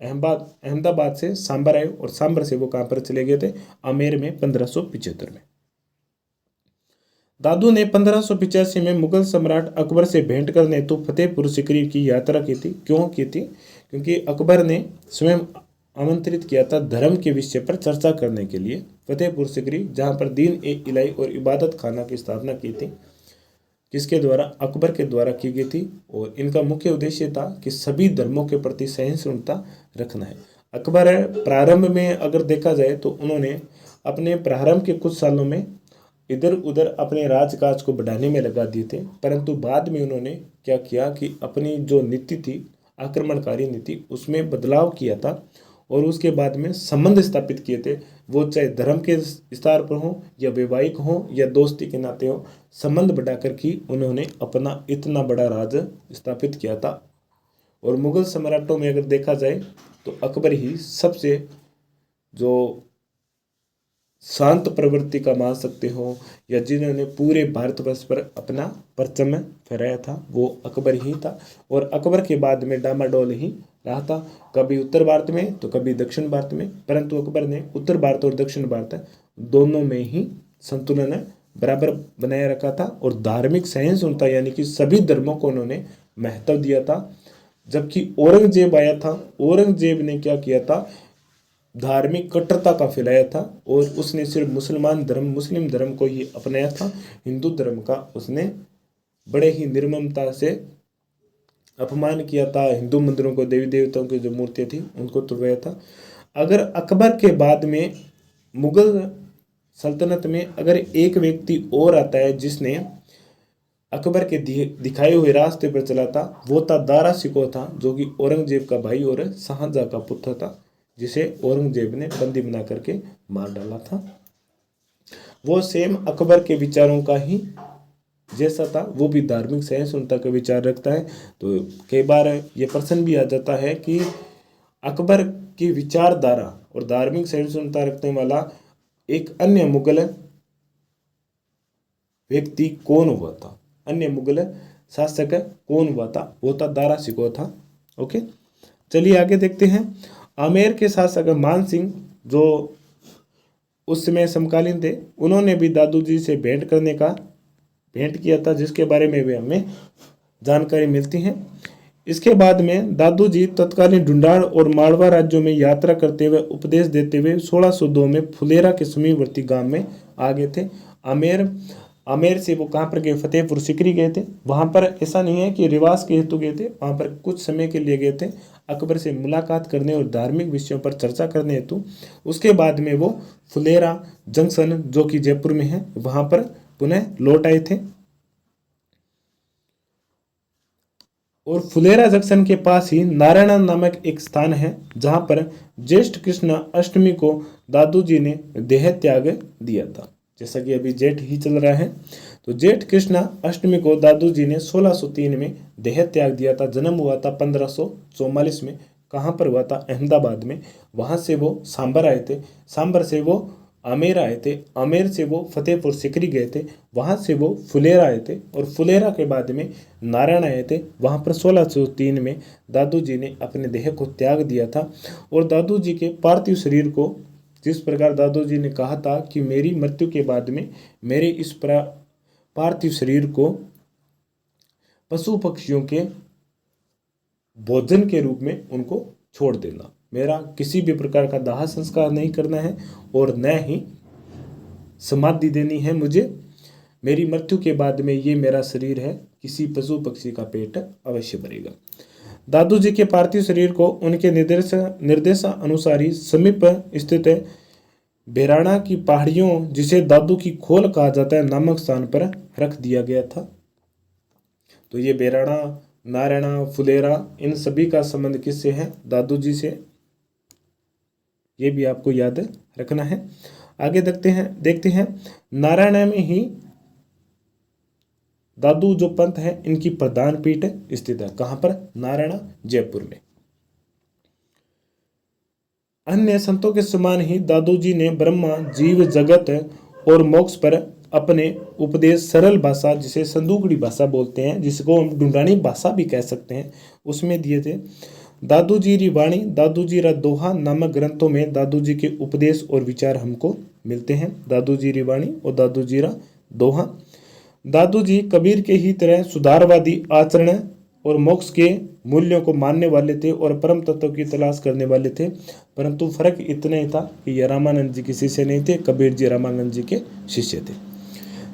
अहमदाबाद से सांबर आए और सांबर से वो कहाँ पर चले गए थे? आमेर में 1575 में। दादू ने 1585 में मुगल सम्राट अकबर से भेंट करने हेतु फतेहपुर सीकरी की यात्रा की थी। क्यों की थी? क्योंकि अकबर ने स्वयं आमंत्रित किया था धर्म के विषय पर चर्चा करने के लिए फतेहपुर सीकरी, जहाँ पर दीन ए इलाही और इबादत खाना की स्थापना की थी, किसके द्वारा? अकबर के द्वारा की गई थी। और इनका मुख्य उद्देश्य था कि सभी धर्मों के प्रति सहिष्णुता रखना है। अकबर प्रारंभ में अगर देखा जाए तो उन्होंने अपने प्रारंभ के कुछ सालों में इधर उधर अपने राजकाज को बढ़ाने में लगा दिए थे, परंतु बाद में उन्होंने क्या किया कि अपनी जो नीति थी, आक्रमणकारी नीति, उसमें बदलाव किया था और उसके बाद में संबंध स्थापित किए थे। वो चाहे धर्म के स्तर पर हो या वैवाहिक हो या दोस्ती के नाते हो, संबंध बढ़ाकर की उन्होंने अपना इतना बड़ा राज स्थापित किया था। और मुगल सम्राटों में अगर देखा जाए तो अकबर ही सबसे जो शांत प्रवृत्ति का मान सकते हो या जिन्होंने पूरे भारतवर्ष पर अपना परचम फहराया था, वो अकबर ही था। और अकबर के बाद में डामाडोल ही रहा था, कभी उत्तर भारत में तो कभी दक्षिण भारत में, परंतु अकबर ने उत्तर भारत और दक्षिण भारत दोनों में ही संतुलन बराबर बनाए रखा था। और धार्मिक सहिष्णुता यानी कि सभी धर्मों को उन्होंने महत्व दिया था। जबकि औरंगजेब आया था, औरंगजेब ने क्या किया था? धार्मिक कट्टरता का फैलाया था और उसने सिर्फ मुस्लिम धर्म को ही अपनाया था। हिंदू धर्म का उसने बड़े ही निर्ममता से अपमान किया था। हिंदू मंदिरों को, देवी देवताओं की जो मूर्तियाँ थी उनको तोड़वाया था। अगर अकबर के बाद में मुगल सल्तनत में अगर एक व्यक्ति और आता है जिसने अकबर के दिखाए हुए रास्ते पर चला था, वो था दारा शिकोह था, जो कि औरंगजेब का भाई और शाहजहां का पुत्र था, जिसे औरंगजेब ने बंदी बना करके मार डाला था। वो सेम अकबर के विचारों का ही जैसा था, वो भी धार्मिक सहिष्णुता का विचार रखता है। तो कई बार ये प्रश्न भी आ जाता है कि अकबर की विचारधारा और धार्मिक सहिष्णुता रखने वाला एक अन्य मुगल व्यक्ति कौन हुआ था, अन्य मुगल शासक कौन हुआ था? वो था दारा शिकोह था। ओके, चलिए आगे देखते हैं। आमेर के शासक मान सिंह जो उस समय समकालीन थे, उन्होंने भी दादू जी से भेंट किया था, जिसके बारे में भी हमें जानकारी मिलती है। इसके बाद में दादू जी तत्कालीन ढूंढाड़ और मालवा राज्यों में यात्रा करते हुए उपदेश देते हुए 1602 में फुलेरा के समीपवर्ती गांव में आ गए थे। आमेर से वो कहाँ पर गए? फतेहपुर सिकरी गए थे। वहाँ पर ऐसा नहीं है कि रिवाज के हेतु गए थे, वहाँ पर कुछ समय के लिए गए थे अकबर से मुलाकात करने और धार्मिक विषयों पर चर्चा करने हेतु। उसके बाद में वो फुलेरा जंक्शन जो कि जयपुर में है, वहाँ पर पुनः लौट आए थे। और फुलेरा जंक्शन के पास ही नारायण नामक एक स्थान है, जहाँ पर ज्येष्ठ कृष्ण अष्टमी को दादू जी ने देह त्याग दिया था। जैसा कि अभी जेठ ही चल रहा है, तो जेठ कृष्ण अष्टमी को दादू जी ने 1603 में देह त्याग दिया था। जन्म हुआ था 1544 में। कहाँ पर हुआ था? अहमदाबाद में। वहाँ से वो सांबर आए थे, सांबर से वो आमेर आए थे, आमेर से वो फतेहपुर सिकरी गए थे, वहाँ से वो फुलेरा आए थे और फुलेरा के बाद में नारायण आए थे। वहाँ पर 1603 में दादू जी ने अपने देह को त्याग दिया था। और दादू जी के पार्थिव शरीर को, जिस प्रकार दादू जी ने कहा था कि मेरी मृत्यु के बाद में मेरे इस पार्थिव शरीर को पशु पक्षियों के भोजन के रूप में उनको छोड़ देना, मेरा किसी भी प्रकार का दाह संस्कार नहीं करना है और न ही समाधि देनी है मुझे। मेरी मृत्यु के बाद में ये मेरा शरीर है, किसी पशु पक्षी का पेट अवश्य भरेगा। दादू जी के पार्थिव शरीर को उनके निर्देशानुसार ही समीप स्थित बेराणा की पहाड़ियों, जिसे दादू की खोल कहा जाता है, नामक स्थान पर रख दिया गया था। तो ये बेराणा, नारायणा, फुलेरा, इन सभी का संबंध किससे है? दादू जी से। ये भी आपको याद रखना है। आगे देखते हैं नारायण में ही दादू जो पंथ है, इनकी प्रधान पीठ स्थित है। कहां पर? नारायण, जयपुर में। अन्य संतों के समान ही दादू जी ने ब्रह्मा, जीव जगत और मोक्ष पर अपने उपदेश सरल भाषा, जिसे संदूकड़ी भाषा बोलते हैं, जिसको हम ढूंढानी भाषा भी कह सकते हैं, उसमें दिए थे। दादू जी री वाणी, दादू जी रा दोहा नामक ग्रंथों में दादू जी के उपदेश और विचार हमको मिलते हैं। दादू जी री वाणी और दादू जी रा दोहा। दादू जी कबीर के ही तरह सुधारवादी आचरण और मोक्ष के मूल्यों को मानने वाले थे और परम तत्व की तलाश करने वाले थे, परंतु फर्क इतना ही था कि ये रामानंद जी के शिष्य नहीं थे, कबीर जी रामानंद जी के शिष्य थे।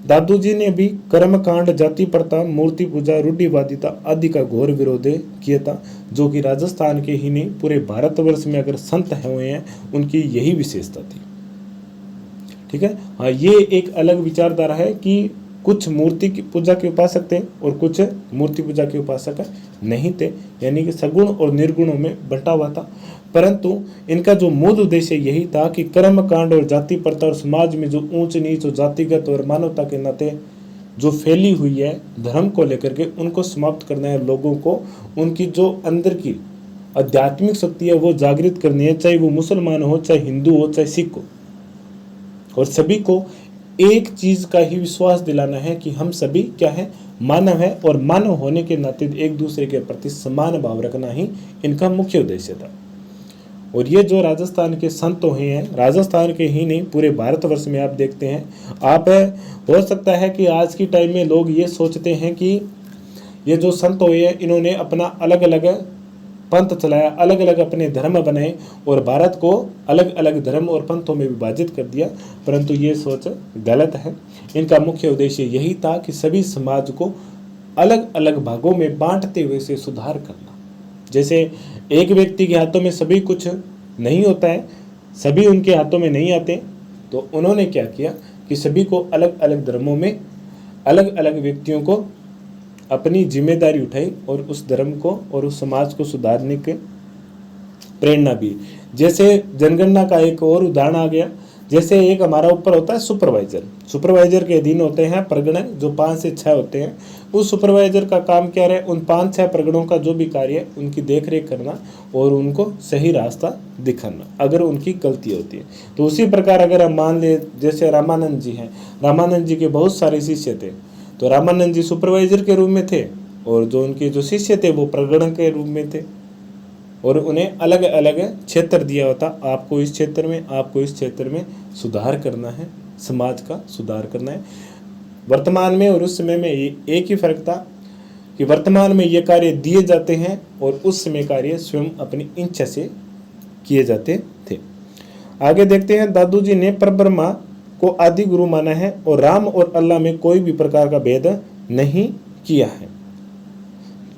दादू जी ने भी कर्मकांड, जाति प्रथा, मूर्ति पूजा, रूढ़िवादिता आदि का घोर विरोध किया था, जो कि राजस्थान के ही नहीं पूरे भारतवर्ष में अगर संत हुए हैं उनकी यही विशेषता थी। ठीक है, हाँ, ये एक अलग विचारधारा है कि कुछ मूर्ति की पूजा के उपासक थे और कुछ मूर्ति पूजा के उपासक नहीं थे, यानी कि सगुण और निर्गुणों में बंटा हुआ था। परंतु इनका जो मूल उद्देश्य यही था कि कर्म कांड और जाति प्रथा और समाज में जो ऊंच नीच और जातिगत और मानवता के नाते जो फैली हुई है धर्म को लेकर के, उनको समाप्त करना है। लोगों को उनकी जो अंदर की आध्यात्मिक शक्ति है वो जागृत करनी है, चाहे वो मुसलमान हो, चाहे हिंदू हो, चाहे सिख हो, और सभी को एक चीज का ही विश्वास दिलाना है कि हम सभी क्या है? मानव है, और मानव होने के नाते एक दूसरे के प्रति समान भाव रखना ही इनका मुख्य उद्देश्य था। और ये जो राजस्थान के संत हुए हैं, राजस्थान के ही नहीं पूरे भारतवर्ष में आप देखते हैं, आप हो सकता है कि आज की टाइम में लोग ये सोचते हैं कि ये जो संत हुए हैं इन्होंने अपना अलग अलग पंथ चलाया, अलग अलग अपने धर्म बनाए और भारत को अलग अलग धर्म और पंथों में विभाजित कर दिया, परंतु ये सोच गलत है। इनका मुख्य उद्देश्य यही था कि सभी समाज को अलग अलग भागों में बांटते हुए से सुधार करना। जैसे एक व्यक्ति के हाथों में सभी कुछ नहीं होता है, सभी उनके हाथों में नहीं आते, तो उन्होंने क्या किया कि सभी को अलग अलग धर्मों में अलग अलग व्यक्तियों को अपनी जिम्मेदारी उठाई और उस धर्म को और उस समाज को सुधारने के प्रेरणा भी। जैसे जनगणना का एक और उदाहरण आ गया, जैसे एक हमारा ऊपर होता है सुपरवाइजर के अधीन होते हैं परगणे जो 5 से 6 होते हैं, उस सुपरवाइजर का काम क्या रहे, उन 5-6 प्रगणों का जो भी कार्य है उनकी देख रेख करना और उनको सही रास्ता दिखाना अगर उनकी गलती होती है। तो उसी प्रकार अगर हम मान ले जैसे रामानंद जी हैं, रामानंद जी के बहुत सारे शिष्य थे, तो रामानंद जी सुपरवाइजर के रूप में थे और जो उनके जो शिष्य थे वो प्रगण के रूप में थे और उन्हें अलग अलग क्षेत्र दिया होता, आपको इस क्षेत्र में, आपको इस क्षेत्र में सुधार करना है, समाज का सुधार करना है। वर्तमान में और उस समय में एक ही फर्क था कि वर्तमान में ये कार्य दिए जाते हैं और उस समय कार्य स्वयं अपनी इच्छा से किए जाते थे। आगे देखते हैं, दादू जी ने परब्रह्मा को आदि गुरु माना है और राम और अल्लाह में कोई भी प्रकार का भेद नहीं किया है,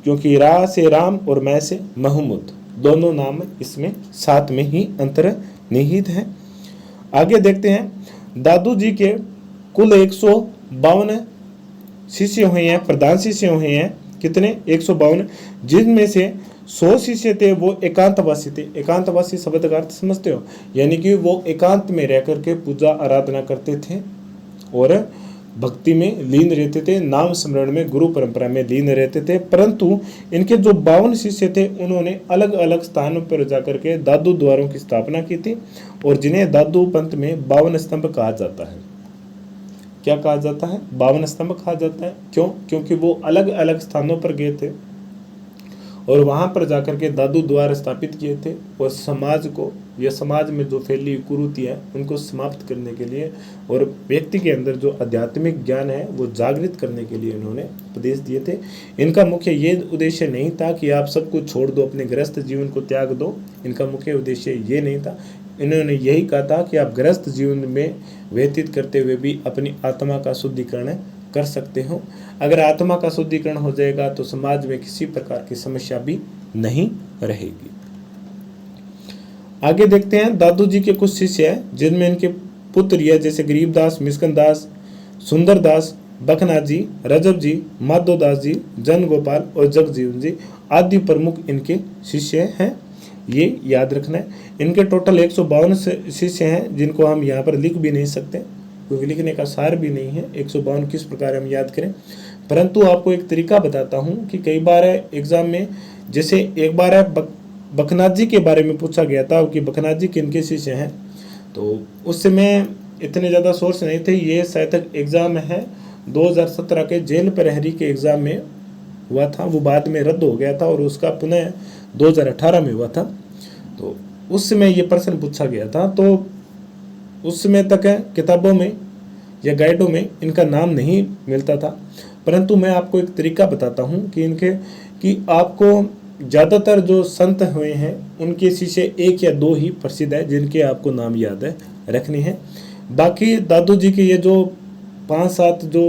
क्योंकि रा से राम और मैं से महमूद दोनों नाम इसमें साथ में ही अंतर्निहित है। आगे देखते हैं, दादू जी के कुल 152 शिष्य हुए हैं, प्रधान शिष्य हुए हैं। कितने? 152, जिनमें से 100 शिष्य थे वो एकांतवासी थे। एकांतवासी शब्द का अर्थ समझते हो, यानी कि वो एकांत में रह करके पूजा आराधना करते थे और भक्ति में लीन रहते थे, नाम स्मरण में, गुरु परंपरा में लीन रहते थे। परंतु इनके जो 52 शिष्य थे उन्होंने अलग अलग स्थानों पर जाकर के दादू द्वारों की स्थापना की थी और जिन्हें दादू पंथ में 52 स्तंभ कहा जाता है। क्या कहा जाता है? 52 स्तंभ कहा जाता है। क्यों? क्योंकि वो अलग अलग स्थानों पर गए थे और वहां पर जाकर के दादू द्वार स्थापित किए थे और समाज को या समाज में जो फैली कुरीति है उनको समाप्त करने के लिए और व्यक्ति के अंदर जो आध्यात्मिक ज्ञान है वो जागृत करने के लिए इन्होंने उपदेश दिए थे। इनका मुख्य ये उद्देश्य नहीं था कि आप सब कुछ छोड़ दो, अपने गृहस्थ जीवन को त्याग दो। इनका मुख्य उद्देश्य ये नहीं था। इन्होंने यही कहा था कि आप गृहस्थ जीवन में व्यतीत करते हुए भी अपनी आत्मा का शुद्धिकरण कर सकते हो। अगर आत्मा का शुद्धिकरण हो जाएगा तो समाज में किसी प्रकार की समस्या भी नहीं रहेगी। आगे देखते हैं, दादू जी के कुछ शिष्य हैं जिनमें इनके पुत्र या जैसे गरीबदास, मिस्कनदास, सुंदरदास, बखनाजी, रजब जी, माधोदास जी, जन गोपाल और जगजीवन जी आदि प्रमुख इनके शिष्य हैं। ये याद रखना है। इनके टोटल 152 शिष्य हैं जिनको हम यहाँ पर लिख भी नहीं सकते क्योंकि लिखने का सार भी नहीं है। 152 किस प्रकार हम याद करें, परंतु आपको एक तरीका बताता हूँ कि कई बार एग्जाम में, जैसे एक बार बखनाथ जी के बारे में पूछा गया था कि बखनाथ जी किनके शिष्य हैं, तो उस समय इतने ज़्यादा सोर्स नहीं थे। ये शायद तक एग्ज़ाम है 2017 के जेल प्रहरी के एग्ज़ाम में हुआ था, वो बाद में रद्द हो गया था और उसका पुनः 2018 में हुआ था। तो उस समय ये प्रश्न पूछा गया था, तो उस समय तक किताबों में या गाइडों में इनका नाम नहीं मिलता था। परंतु मैं आपको एक तरीका बताता हूँ कि आपको ज़्यादातर जो संत हुए हैं उनके शिष्य 1 या 2 ही प्रसिद्ध है जिनके आपको नाम याद है रखने हैं। बाकी दादू जी के ये जो 5-7 जो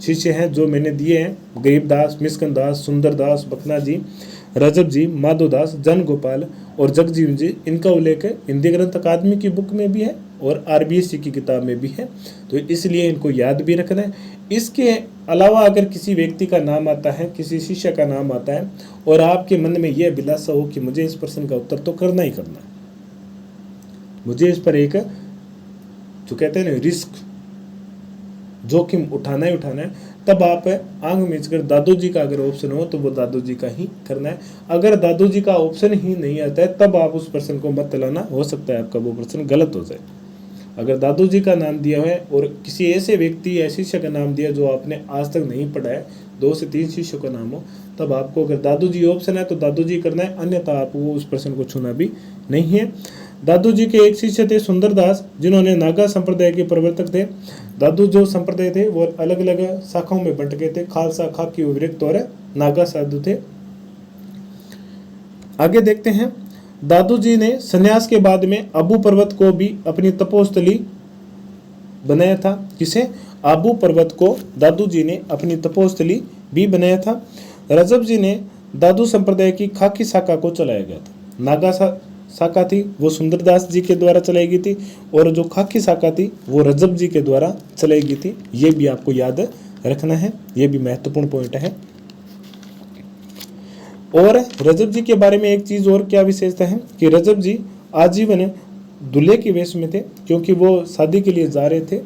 शिष्य हैं जो मैंने दिए हैं, गरीबदास, मिस्कनदास, सुंदरदास, बखना जी, रजब जी, माधोदास, जन गोपाल और जगजीवन जी, इनका उल्लेख हिंदी ग्रंथ अकादमी की बुक में भी है और RBSC की किताब में भी है, तो इसलिए इनको याद भी रखना है। इसके अलावा अगर किसी व्यक्ति का नाम आता है, किसी शिष्य का नाम आता है और आपके मन में यह अभिलाषा हो कि मुझे इस प्रश्न का उत्तर तो करना ही करना है, मुझे इस पर एक जो कहते हैं ना रिस्क, जोखिम उठाना ही उठाना है, तब आप आंख मीचकर दादू जी का अगर ऑप्शन हो तो वो दादू जी का ही करना है। अगर दादू जी का ऑप्शन ही नहीं आता है तब आप उस प्रश्न को मत लाना, हो सकता है आपका वो प्रश्न गलत हो जाए। अगर दादू जी का नाम दिया है और किसी ऐसे व्यक्ति या शिष्य का नाम दिया जो आपने आज तक नहीं पढ़ा है, 2 से 3 शिष्यों का नाम हो, तब आपको अगर दादू जी ऑप्शन है तो दादू जी करना है, अन्यथा आपको उस प्रश्न को छूना भी नहीं है। दादू जी के एक शिष्य थे सुंदरदास, जिन्होंने नागा संप्रदाय के प्रवर्तक थे। दादू जो संप्रदाय थे वो अलग अलग शाखाओं में बंट गए थे, खालसा, खाकी, विरक्त और नागा साधु थे। आगे देखते हैं, दादू जी ने संन्यास के बाद में आबू पर्वत को भी अपनी तपोस्थली बनाया था। किसे? आबू पर्वत को दादू जी ने अपनी तपोस्थली भी बनाया था। रजब जी ने दादू संप्रदाय की खाकी शाखा को चलाया गया था। नागा शाखा थी वो सुंदरदास जी के द्वारा चलाई गई थी और जो खाकी शाखा थी वो रजब जी के द्वारा चलाई गई थी। ये भी आपको याद रखना है, ये भी महत्वपूर्ण पॉइंट है। और रजब जी के बारे में एक चीज और क्या विशेषता है कि रजब जी आजीवन दूल्हे के वेश में थे, क्योंकि वो शादी के लिए जा रहे थे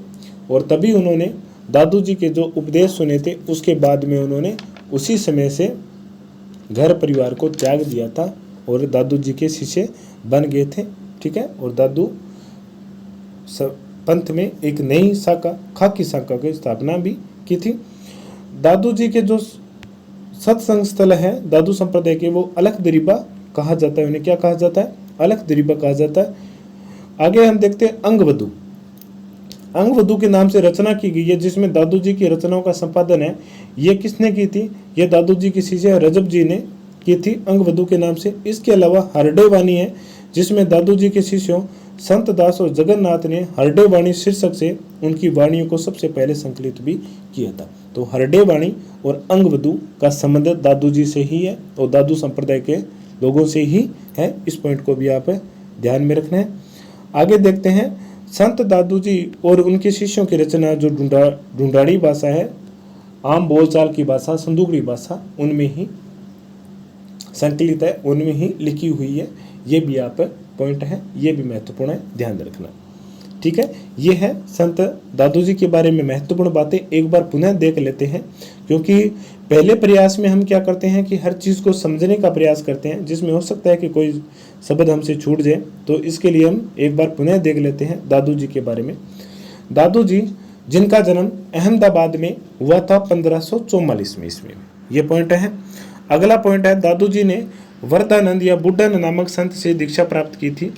और तभी उन्होंने दादू जी के जो उपदेश सुने थे उसके बाद में उन्होंने उसी समय से घर परिवार को त्याग दिया था और दादू जी के शिष्य बन गए थे। ठीक है, और दादू पंथ में एक नई शाखा, खाकी शाखा की स्थापना भी की थी। दादू जी के जो सत्संग स्थल है दादू संप्रदाय के, वो अलख दरीबा कहा जाता है। उन्हें क्या कहा जाता है? अलख दरीबा कहा जाता है। आगे हम देखते हैं अंगवधु। अंगवधु के नाम से रचना की गई है, जिसमें दादू जी की रचनाओं का संपादन है। ये किसने की थी? ये दादू जी की शिष्य रजब जी ने की थी अंगवधु के नाम से। इसके अलावा हरडे वाणी है, जिसमें दादू जी के शिष्यों संत दास और जगन्नाथ ने हरडे वाणी शीर्षक से उनकी वाणियों को सबसे पहले संकलित भी किया था। तो हरडे वाणी और अंगवधु का संबंध दादू जी से ही है और दादू संप्रदाय के लोगों से ही है। इस पॉइंट को भी आप ध्यान में रखना है। आगे देखते हैं संत दादू जी और उनके शिष्यों की रचना जो ढूंढाड़ी भाषा है, आम बोलचाल की भाषा, संदूकड़ी भाषा, उनमें ही संकलित है, उनमें ही लिखी हुई है। ये भी आप पॉइंट है, ये भी महत्वपूर्ण है, ध्यान रखना। ठीक है, ये है संत दादू जी के बारे में महत्वपूर्ण बातें। एक बार पुनः देख लेते हैं, क्योंकि पहले प्रयास में हम क्या करते हैं कि हर चीज़ को समझने का प्रयास करते हैं, जिसमें हो सकता है कि कोई शब्द हमसे छूट जाए। तो इसके लिए हम एक बार पुनः देख लेते हैं दादू जी के बारे में। दादू जी जिनका जन्म अहमदाबाद में हुआ था 1544 में ईस्वी में, ये पॉइंट है। अगला पॉइंट है दादू जी ने वरदानंद या बुड्ढन नामक संत से दीक्षा प्राप्त की थी।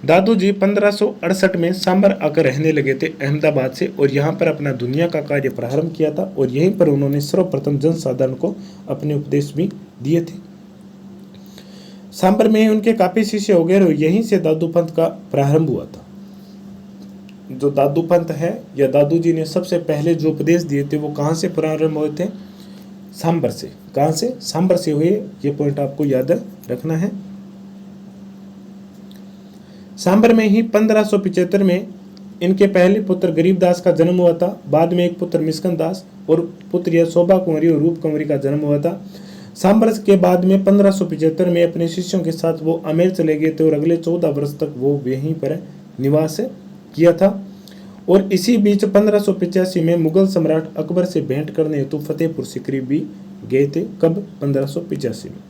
दादू जी 1568 में सांबर आकर रहने लगे थे अहमदाबाद से, और यहाँ पर अपना दुनिया का कार्य प्रारंभ किया था, और यहीं पर उन्होंने सर्वप्रथम जनसाधारण को अपने उपदेश भी दिए थे। सांबर में उनके काफी शिष्य हो गए और यहीं से दादू पंथ का प्रारंभ हुआ था। जो दादू पंथ है या दादू जी ने सबसे पहले जो उपदेश दिए थे वो कहाँ से प्रारंभ हुए थे? सांबर से। कहाँ से? सांबर से हुए। ये पॉइंट आपको याद रखना है। सांबर में ही 1575 में इनके पहले पुत्र गरीबदास का जन्म हुआ था। बाद में एक पुत्र मिस्कन दास और पुत्री शोभा कुंवरी और रूप कुंवरी का जन्म हुआ था। सांबर के बाद में 1575 में अपने शिष्यों के साथ वो आमेर चले गए थे और अगले 14 वर्ष तक वो वहीं पर निवास किया था। और इसी बीच 1585 में मुगल सम्राट अकबर से भेंट करने हेतु फतेहपुर सीकरी भी गए थे। कब? 1585 में।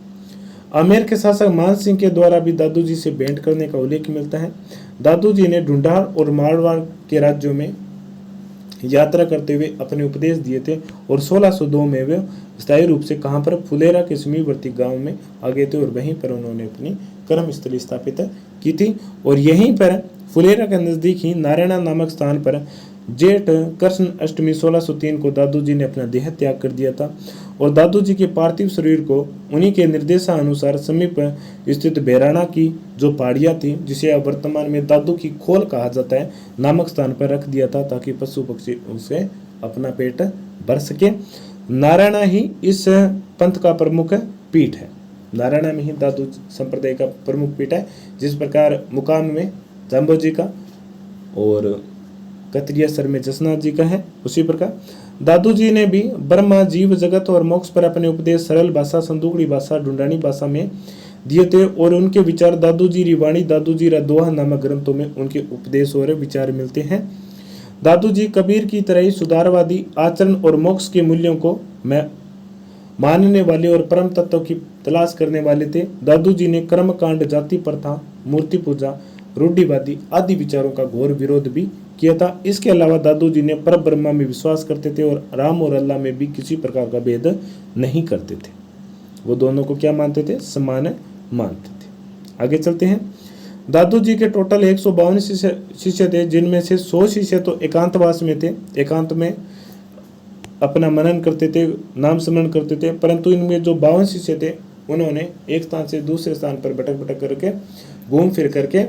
आमेर के शासक मान सिंह के द्वारा भी दादू जी से भेंट करने का उल्लेख मिलता है। दादू जी ने ढूंढाड़ और मारवाड़ के राज्यों में यात्रा करते हुए अपने उपदेश दिए थे और 1602 में वे स्थायी रूप से कहाँ पर? फुलेरा के समीपवर्ती गांव में आ गए थे और वहीं पर उन्होंने अपनी कर्मस्थली स्थापित की थी। और यहीं पर फुलेरा के नजदीक ही नारायणा नामक स्थान पर जेठ कृष्ण अष्टमी 1603 को दादू जी ने अपना देह त्याग कर दिया था। और दादू जी के पार्थिव शरीर को उन्हीं के निर्देशानुसार समीप स्थित बेराना की जो पहाड़ियाँ थी, जिसे अब वर्तमान में दादू की खोल कहा जाता है, नामक स्थान पर रख दिया था, ताकि पशु पक्षी उसे अपना पेट भर सके। नारायणा ही इस पंथ का प्रमुख पीठ है। नारायणा में ही दादू संप्रदाय का प्रमुख पीठ है। जिस प्रकार मुकाम में जाम्बो जी का और कतरिया सर में जसनाथ जी का है, उसी प्रकार दादू जी ने भी ब्रह्मा, जीव जगत और मोक्ष पर अपने उपदेश सरल भाषा, संदूकड़ी भाषा, ढूंढानी भाषा में दिए थे। और उनके विचार दादू जी रिवाणी, दादू जी दोहा नामक ग्रंथों में उनके उपदेश और विचार मिलते हैं। दादू जी कबीर की तरह ही सुधारवादी आचरण और मोक्ष के मूल्यों को मानने वाले और परम तत्व की तलाश करने वाले थे। दादू जी ने कर्म कांड, जाति प्रथा, मूर्ति पूजा, रूढ़िवादी आदि विचारों का घोर विरोध भी किया था। इसके अलावा दादू जी ने पर ब्रह्मा में विश्वास करते थे और राम और अल्लाह में भी किसी प्रकार का भेद नहीं करते थे। वो दोनों को क्या मानते थे? समान मानते थे। आगे चलते हैं। दादू जी के टोटल 152 शिष्य थे, जिनमें से 100 शिष्य तो एकांतवास में थे, एकांत में अपना मनन करते थे, नाम स्मरण करते थे। परंतु इनमें जो 52 शिष्य थे, उन्होंने एक स्थान से दूसरे स्थान पर भटक भटक करके, घूम फिर करके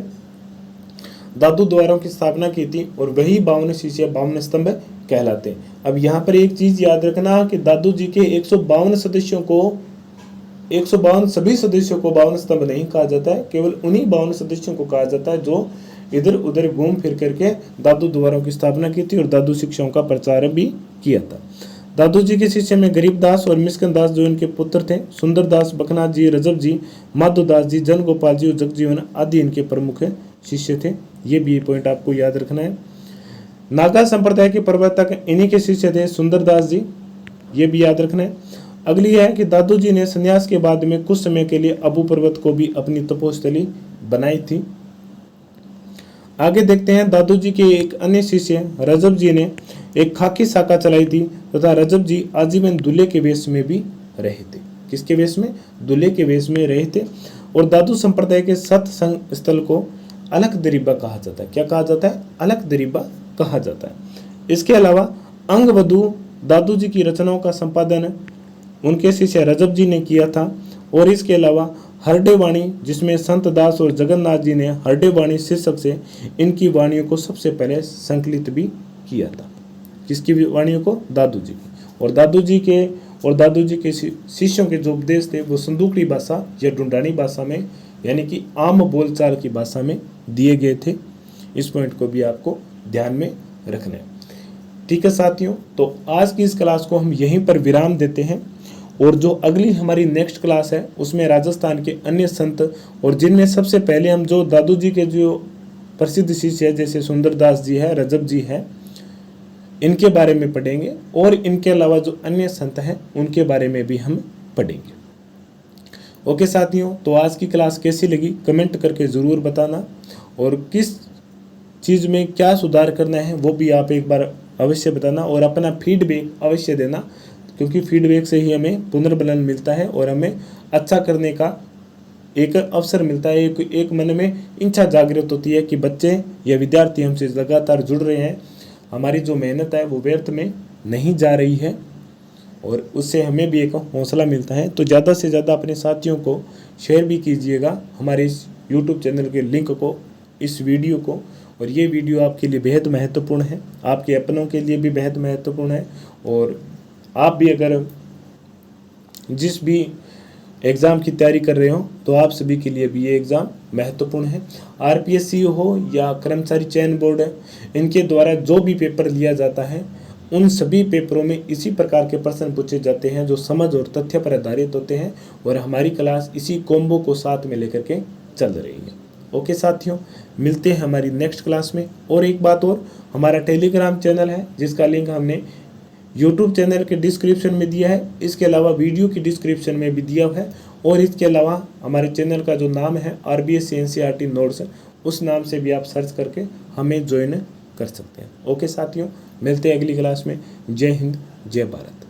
दादू द्वारों की स्थापना की थी, और वही 52 शिष्य 52 स्तंभ कहलाते हैं। अब यहाँ पर एक चीज याद रखना कि दादू जी के 152 सदस्यों को 152 सभी सदस्यों को 52 स्तंभ नहीं कहा जाता है, केवल उन्हीं 52 सदस्यों को कहा जाता है जो इधर उधर घूम फिर करके दादू द्वारों की स्थापना की थी और दादू शिक्षाओं का प्रचार भी किया था। दादू जी के शिष्य में गरीबदास और मिस्कन दास जो इनके पुत्र थे, सुंदरदास, बकनाथ जी, रजब जी, माधोदास जी, जन गोपाल जी और जगजीवन आदि इनके प्रमुख शिष्य थे। ये भी पॉइंट आपको याद रखना है। नागा संप्रदाय के प्रवर्तक इन्हीं के शिष्य थे सुंदरदास जी, ये भी याद रखना है। अगली है कि दादू जी ने संन्यास के बाद में कुछ समय के लिए अबू पर्वत को भी अपनी तपोस्थली बनाई थी। आगे देखते हैं, दादू जी के एक अन्य शिष्य रजब जी ने एक खाकी शाखा चलाई थी तथा रजब जी आजीवन दूल्हे के वेश में भी रहे थे। किसके वेश में? दूल्हे के वेश में रहे थे। और दादू संप्रदाय के सत्संग स्थल को अलख दरीबा कहा जाता है। क्या कहा जाता है? अलख दरीबा कहा जाता है। इसके अलावा अंग वधु दादू जी की रचनाओं का संपादन उनके शिष्य रजब जी ने किया था। और इसके अलावा हरडे वाणी, जिसमें संत दास और जगन्नाथ जी ने हरडे वाणी शीर्षक से इनकी वाणियों को सबसे पहले संकलित भी किया था। किसकी वाणियों को? दादू जी की। और दादू जी के शिष्यों के जो उपदेश थे वो संदूकड़ी भाषा या ढूंढानी भाषा में, यानी कि आम बोलचाल की भाषा में दिए गए थे। इस पॉइंट को भी आपको ध्यान में रखना है। ठीक है साथियों, तो आज की इस क्लास को हम यहीं पर विराम देते हैं। और जो अगली हमारी नेक्स्ट क्लास है उसमें राजस्थान के अन्य संत, और जिनमें सबसे पहले हम जो दादू जी के जो प्रसिद्ध शिष्य है जैसे सुंदरदास जी है, रजब जी है, इनके बारे में पढ़ेंगे। और इनके अलावा जो अन्य संत हैं उनके बारे में भी हम पढ़ेंगे। ओके साथियों, तो आज की क्लास कैसी लगी कमेंट करके ज़रूर बताना, और किस चीज़ में क्या सुधार करना है वो भी आप एक बार अवश्य बताना, और अपना फीडबैक अवश्य देना, क्योंकि फीडबैक से ही हमें पुनर्बलन मिलता है और हमें अच्छा करने का एक अवसर मिलता है। एक मन में इच्छा जागृत होती है कि बच्चे या विद्यार्थी हमसे लगातार जुड़ रहे हैं, हमारी जो मेहनत है वो व्यर्थ में नहीं जा रही है, और उससे हमें भी एक हौसला मिलता है। तो ज़्यादा से ज़्यादा अपने साथियों को शेयर भी कीजिएगा हमारे इस यूट्यूब चैनल के लिंक को, इस वीडियो को। और ये वीडियो आपके लिए बेहद महत्वपूर्ण है, आपके अपनों के लिए भी बेहद महत्वपूर्ण है। और आप भी अगर जिस भी एग्ज़ाम की तैयारी कर रहे हो तो आप सभी के लिए भी ये एग्ज़ाम महत्वपूर्ण है। आरपीएससी हो या कर्मचारी चयन बोर्ड है, इनके द्वारा जो भी पेपर लिया जाता है उन सभी पेपरों में इसी प्रकार के प्रश्न पूछे जाते हैं जो समझ और तथ्य पर आधारित होते हैं। और हमारी क्लास इसी कॉम्बो को साथ में लेकर के चल रही है। ओके साथियों, मिलते हैं हमारी नेक्स्ट क्लास में। और एक बात और, हमारा टेलीग्राम चैनल है जिसका लिंक हमने यूट्यूब चैनल के डिस्क्रिप्शन में दिया है, इसके अलावा वीडियो की डिस्क्रिप्शन में भी दिया है। और इसके अलावा हमारे चैनल का जो नाम है RBSc NCERT नोट्स, उस नाम से भी आप सर्च करके हमें ज्वाइन कर सकते हैं। ओके साथियों, मिलते हैं अगली क्लास में। जय हिंद, जय भारत।